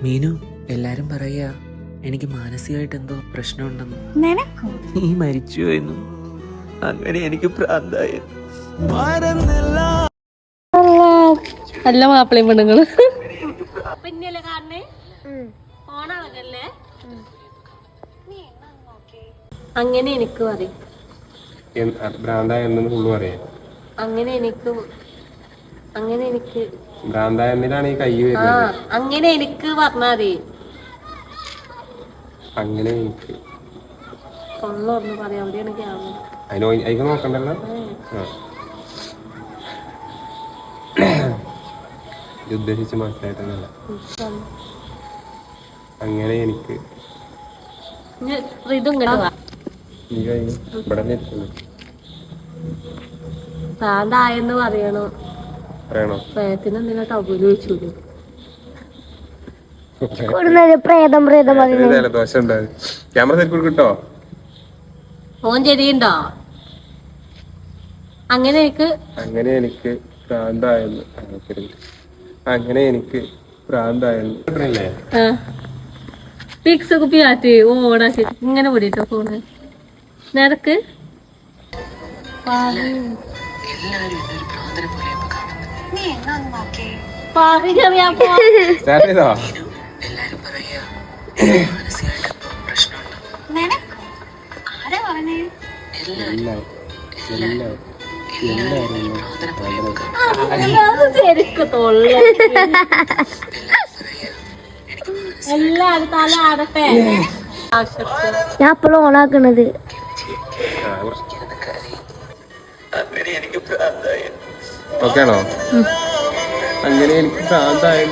മീനു, എല്ലാരും പറയാ എനിക്ക് മാനസികമായിട്ട് എന്തോ പ്രശ്നമുണ്ടെന്ന്. നിനക്കോ? നീ മരിച്ചു പോയെന്നു. അങ്ങനെ എനിക്ക് പ്രാന്തായി. നല്ല മാപ്പിളയും പെണ്ണുങ്ങള് അങ്ങനെ എനിക്ക് പറയും. അങ്ങനെ എനിക്ക് ഭ്രാന്തായെന്നിലാണ് ഈ കൈ വരുന്നത്. അങ്ങനെ എനിക്ക് പറഞ്ഞാ മതി. അങ്ങനെ എനിക്ക് തൊള്ളൊന്ന് പറയാം. അവിടെയാണ് അതിന് നോക്കണ്ടല്ലോ. ഉദ്ദേശിച്ച് മനസ്സിലായിട്ടല്ല. അങ്ങനെ എനിക്ക് ഇതും പ്രാന്തായെന്ന് പറയണോ? പ്രേതത്തിനെന്തിനാ ടബുല് വെച്ചൂടെ? ക്യാമറ സെറ്റ് കിട്ടോ? ഫോൺ ശരിയുണ്ടോ? അങ്ങനെ എനിക്ക് പ്രാന്തായെന്ന്. അങ്ങനെ എനിക്ക് പ്രാന്തായെന്ന്. പിക്സ് കുപ്പി ആറ്റി ഓടാക്കി ഇങ്ങനെ പൊടിട്ടോ ഫോണ് നിനക്ക് ശരിക്കും തൊള്ള എല്ലാരും തല ആടട്ടെ. ഞാൻ അപ്പോഴും ഓണാക്കണത്. അങ്ങനെ എനിക്ക് പ്രാന്തായി. ഓക്കെ ആണോ? അങ്ങനെ എനിക്ക് പ്രാന്തായി.